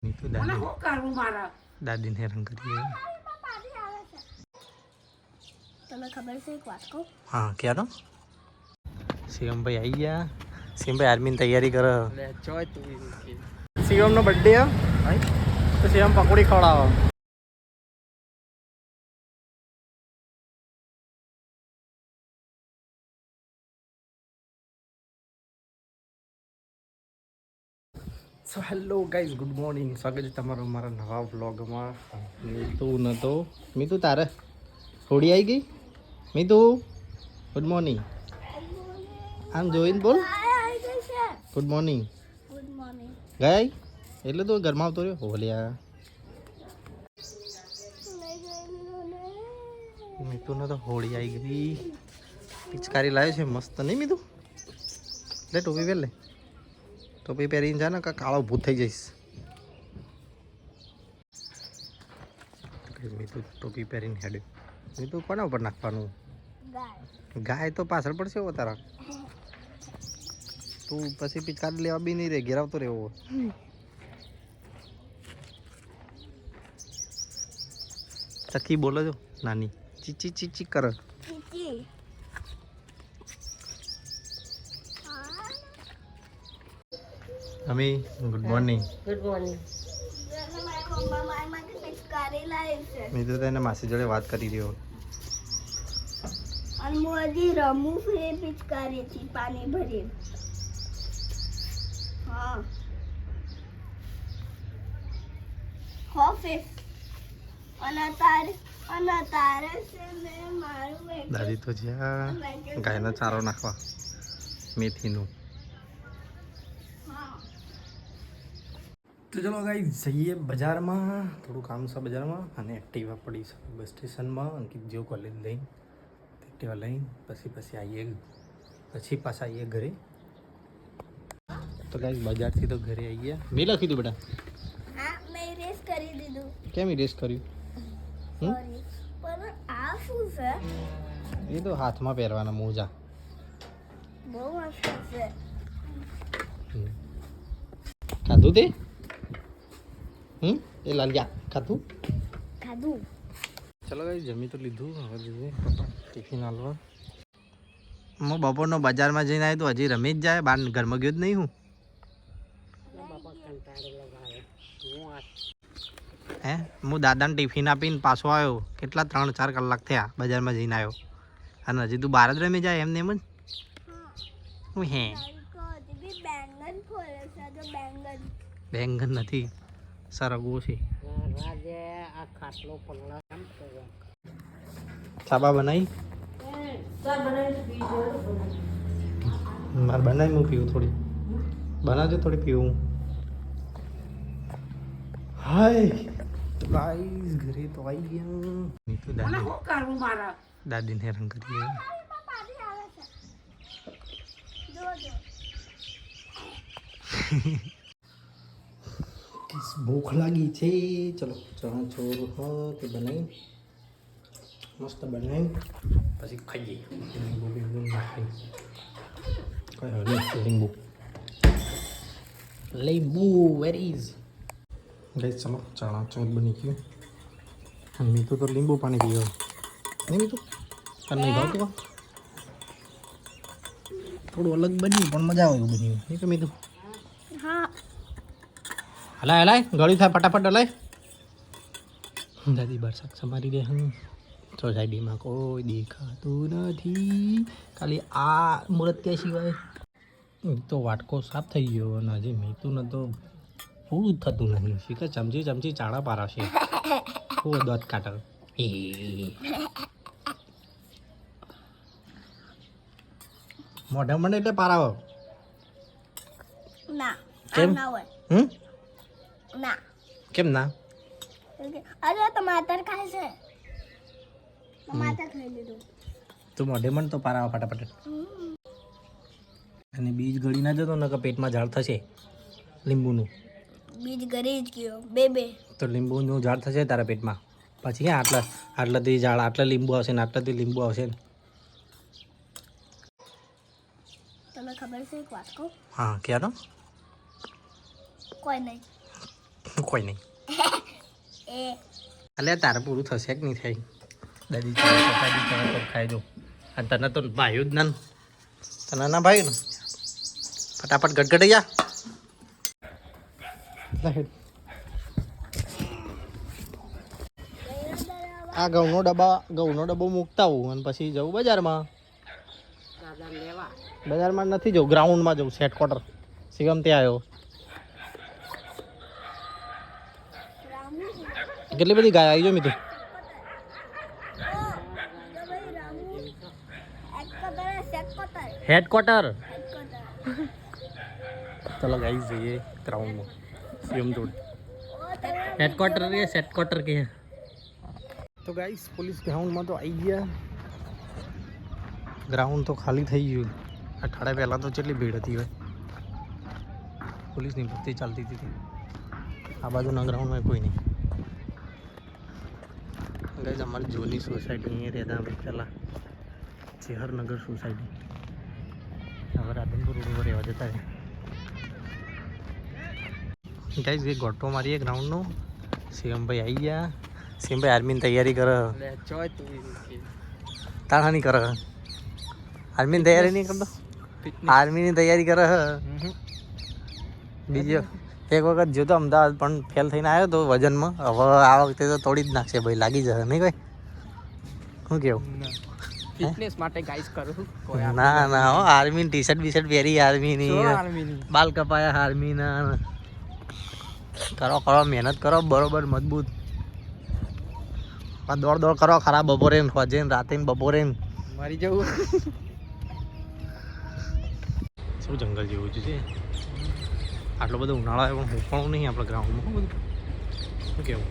તો દાદીને હેરાન કરીએ. તમને ખબર છે એક વાત કહું? હા ક્યારે શિવમભાઈ આવી ગયા. શિવમભાઈ આર્મીની તૈયારી કરે. શિવમનો બર્થડે તો શિવમ પકોડી ખવડાવો. So hello guys, good morning. સ્વાગત છે તમારું મારા નવા વ્લોગમાં. મીતુ નતો. મીતુ તારે થોડી આવી ગઈ. Mitu good morning. આમ જોઈને બોલ ગુડ મોર્નિંગ. Good morning. ગઈ એટલે તો ઘરમાં આવતો રહ્યો. ઓલ્યા મીતુને તો હોળી આવી ગઈ. પિચકારી લાવ્યો છે મસ્ત, નહીં મીતુ? લે ટોપી પહેર લે. ટોપી પહેરીને જા ને કાળો ભૂત થઈ જઈશ. મીતુ ટોપી પહેરીને હેડે. મીતુ કોના ઉપર નાખવાનું? ગાય તો પાછળ પડશે હો તારા. તું પછી પિચકારી લેવા બી નહીં રે, ઘેરાવતો રહેવો. ચક્કી બોલો છો નાની, ચીચી ચીચી કર. અમી ગુડ મોર્નિંગ. Good morning. મેં તો તેને માસી જોડે વાત કરી રહ્યો. અને મોજી રમું છે પિચકારીથી પાણી ભરી. હા હોફિસ અને તારે છે મે મારું એક દાદી તો જ્યાં ગાયનો ચારો નાખવા મેથીનું. તો ચલો ગાઈસ જઈએ બજારમાં. થોડું કામ છે બજારમાં અને એક્ટિવા પડી છે બસ સ્ટેશનમાં. અંકિત જેવું કોલેજ લઈને એક્ટિવા લઈને પછી આવીએ, પછી પાછા આવીએ ઘરે. તો ગાઈસ બજારથી તો ઘરે આવી ગયા. મેં લખી દીધું બેટા. હા મેં રેસ કરી દીધું. કેમ ઇરેઝ કર્યું? સોરી પણ આ શું છે? એ તો હાથમાં પહેરવાના મોજા. બહુ મસ્ત છે. ખાધું તે? એ લાલિયા ખાધું? ખાધું. ચલો ગાઈસ જમી તો લીધું. હવે જોઈએ પપ્પા ટિફિન હાલવા. હું બપોરનો બજારમાં જઈને આવ્યો તો હજી રમી જ જાય. બહાર ઘરમાં ગયો જ નહીં હું. હે હું દાદાને ટિફિન આપીને પાછો આવ્યો. કેટલા 3-4 કલાક થયા બજારમાં જઈને આવ્યો. અને હજી તું બહાર જ રમી જાય એમને એમ જ. હું હે બેંગન નથી, સરગવો છે. સાબા બનાવી મારે બનાવી હું પીવું થોડી. બનાવજો થોડી પીવું. હાય તો ગાઈસ ઘરે તો આવી ગયા. દાદીને હેરાન કરીએ. ભૂખ લાગી છે. ચલો ચણા ચોર તે બનાવી મસ્ત બનાવી પછી ખાઈએ. લીંબુ નાખી કઈ હવે લીંબુ વેર ઇઝ ગઈ. ચલો ચણા ચોર બની ગયું. અને મીઠું તો લીંબુ પાણી પીવો નહીં મીઠું? તને નહીં ભાવતું? થોડું અલગ બન્યું પણ મજા આવે એવું બન્યું નહીં કે મીઠું? હા હલાય ગળ્યું થાય ફટાફટ હલાય. દાદી બાર શાક સમારી દે. સોસાયટીમાં કોઈ દેખાતું નથી, ખાલી આ મુહૂર્ત ક્યાં સિવાય. તો વાટકો સાફ થઈ ગયો અને હજી મીઠું ન તો પૂરું થતું નહીં. શીખર ચમચી ચાળા પારાશે. હું દોત કાટર એ મોઢા મને એટલે પારાવો ના. કેમ? ના હોય ના. કેમ ના? અરે ટમાટર ખાય છે. ટમાટર ખાઈ લીધું. તું મોઢે મન તો પારાવા ફટાફટ. અને બીજ ગળી ના જતો ને કે પેટમાં ઝાડ થશે લીંબુનું. બીજ ગરી જ ગયો બે. તો લીંબુનું ઝાડ થશે તારા પેટમાં. પછી ક્યાં આટલાથી ઝાડ, આટલા લીંબુ આવશે ને આટલાથી લીંબુ આવશે ને. તમને ખબર છે એક વાત કહું? હા ક્યારો? કોઈ નહીં. કોઈ નહીં એ અલ્યા તારે પૂરું થશે કે નહીં થાય દાદી ચાલો ખાઈ દઉં અને તને તો ભાઈ જ ના તને ના ભાઈ ને ફટાફટ ગટગટ જા આ ઘઉંનો ડબ્બો મૂકતા હોઉં અને પછી જવું બજારમાં બજારમાં નથી જવું ગ્રાઉન્ડમાં જવું સેટ ક્વાર્ટર શિવમ ત્યાં આવ્યો કેટલી બધી ગાય આવી જો મીઠું હેડક્વાર્ટર ચલો ગાઈસ જઈએ ગ્રાઉન્ડમાં સીએમ જોડે હેડક્વાર્ટર કે સેટ ક્વાર્ટર કે તો ગાઈસ પોલીસ ગ્રાઉન્ડમાં તો આવી ગયા ગ્રાઉન્ડ તો ખાલી થઈ ગયું અઠવાડિયા પહેલાં તો કેટલી ભીડ હતી હોય પોલીસની ભરતી ચાલતી હતી આ બાજુના ગ્રાઉન્ડમાં કોઈ નહીં ગાઈસ અમારી જૂની સોસાયટી અહીંયા રહેતા અમે પહેલાં ચેહરનગર સોસાયટી હવે રાધનપુર રોડ ઉપર રહેવા જતા રહ્યા ગાઈસ એક ગોટો મારીએ ગ્રાઉન્ડનો સીએમભાઈ આવી ગયા સીએમભાઈ આર્મીની તૈયારી કરે તાણાની કરે આર્મીની તૈયારી નહીં કરતો આર્મીની તૈયારી કરે બીજો એક વખત જોતો અમદાવાદ પણ ફેલ થઈને આવ્યો તો વજનમાં હવે આ વખતે તો તોડી જ નાખશે ભાઈ લાગી જશે નહીં કોઈ શું કેવું ફિટનેસ માટે ગાઈસ કરું ના ના હો આર્મી ટી શર્ટ બી શર્ટ પહેરી આર્મીની બાલ કપાયા આર્મીના કરો કરો મહેનત કરો બરોબર મજબૂત દોડ દોડ કરો ખરા બપોરે હોજે રાતે બપોરે મરી જવું શું જંગલ જેવું છે આટલો બધો ઉનાળો પણ હોપણું નહીં આપણા ગ્રાઉન્ડમાં બધું શું કેવું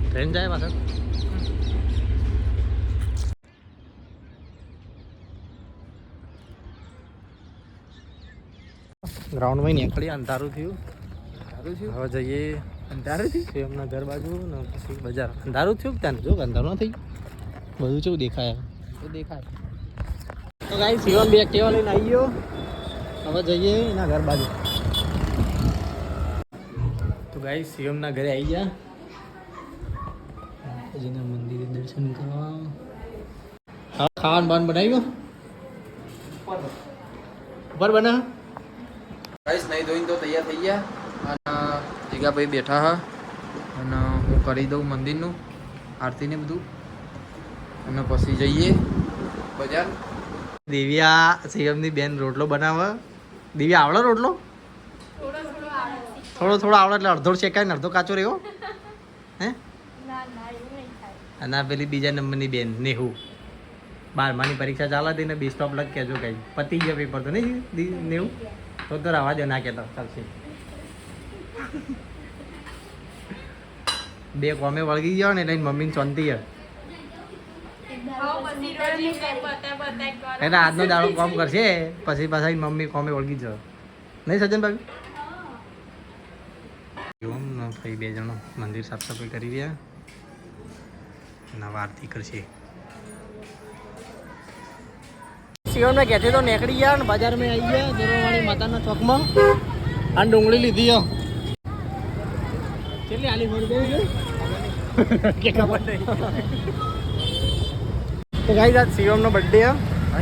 ટ્રેન જાય પાછળ ગ્રાઉન્ડમાં નીકળી અંધારું થયું હવે જઈએ અંધારું છે એમના ઘર બાજુ ને પછી બજાર અંધારું થયું કે ત્યાં જો અંધારું ના થઈ બધું કેવું દેખાય તો દેખાય તો ગાઈ શિવમ બે એક્ટિવા લઈને આવી ગયો હવે જઈએ એના ઘર બાજુ તો ગાઈ શિવમના ઘરે આવી ગયા જેના મંદિરે દર્શન કરવા હા ખાવાનું બાન બનાવ્યું ઉપર બના ગાઈસ નહીં ધોઈને તો તૈયાર થઈ ગયા અને જીગાભાઈ બેઠા હા અને હું કરી દઉં મંદિરનું આરતીને બધું અને પછી જઈએ બજાર દિવ્યા શિવમની બેન રોટલો બનાવે દિવ્યા આવડે રોટલો થોડો આવડે એટલે અડધો શેકાય ને અડધો કાચો રહ્યો હે અને આ પેલી બીજા નંબરની બેન નેહુ 12માની પરીક્ષા ચાલે હતી ને બી સ્ટોપ લગ કહેજો કઈ પતી ગયા પેપર તો નહીં નેહુ તો રવા દે ના કહેતો ચાલશે બે કોમે વળગી ગયો ને એટલે મમ્મીને શાંતિ હે એટલે આજનો દાડો કોમ કરશે પછી પાછા મમ્મી કોમે વળગી જ નહીં સજન ભાઈ ભાઈ બે જણો મંદિર સાફ સફાઈ કરી રહ્યા નવા આરતી કરશે શિવમને કહેતી તો નીકળી ગયા ને બજારમાં આવી ગયા દેરોવાળી માતાના ચોકમાં આ ડુંગળી લીધી હો કેટલી આલી ફોડ દેવું છે કે ખબર નહીં તો ગાઈસ આજ શિવમનો બર્થડે હે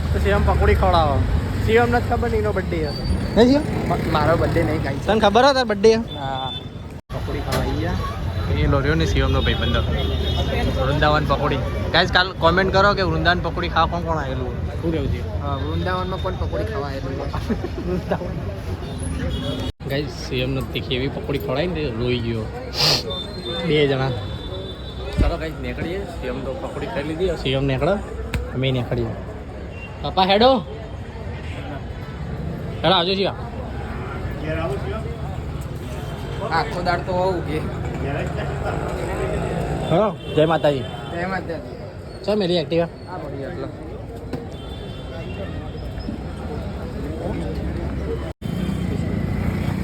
તો શિવમ પકોડી ખવડાવો શિવમને જ ખબર નહીં એનો બર્થડે હે હે શિવમ મારો બર્થડે નહીં ગાઈસ તને ખબર હે તાર બર્થડે હે હા પકોડી ખવડાવી ગયા એ લોર્યો ને શિવમનો ભાઈ બંધો વૃંદાવન પકોડી ગાઈસ કાલ કોમેન્ટ કરો કે વૃંદાવન પકોડી ખાવા કોણ આવેલું શું કેવું છે હા વૃંદાવનમાં પણ પકોડી ખાવા એટલું ગાઈસ શિવમને તીખી એવી પકોડી ખવડાવી ને રોઈ ગયો બે જણા ચાલો ગાઈસ નીકળીએ શિવમ તો પકોડી ખાઈ લીધી શિવમ નીકળો અમે નીકળીએ પપ્પા હેડો આવજો શિવા આખો દાડ તો હોવું કે હા જય માતાજી જય માતાજી ચાલ મેરી એક્ટિવા આ બધી આટલો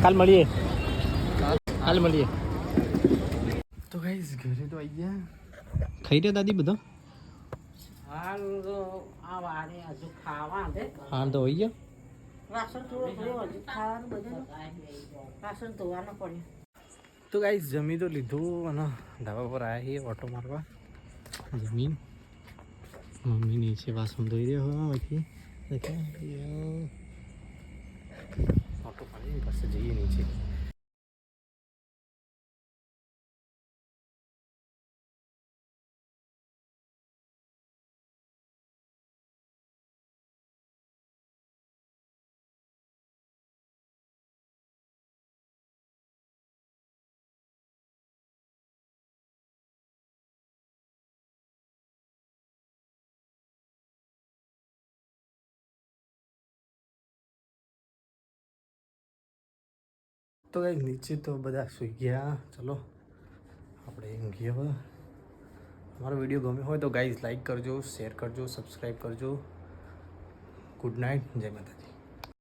કાલ મળીએ તો ગાઈસ ઘરે તો આવી ગયા ખાઈ રહ્યા દાદી બધા હા તો હોઈ ગયા વાસણ ધોવાનો પડે. તો ગાઈસ જમી તો લીધું અને ધાબા પર આવ્યા છીએ ઓટો મારવા. જમીન મમ્મી નીચે વાસણ ધોઈ રહ્યો હોય ઓટો મારી પાસે જઈએ નીચે. તો ગાઈસ નીચે તો બધા સૂઈ ગયા. ચલો આપણે ઊંઘીએ હવે. અમારો વિડીયો ગમ્યો હોય તો ગાઈઝ લાઈક કરજો, શેર કરજો, સબસ્ક્રાઈબ કરજો. ગુડ નાઇટ, જય માતા.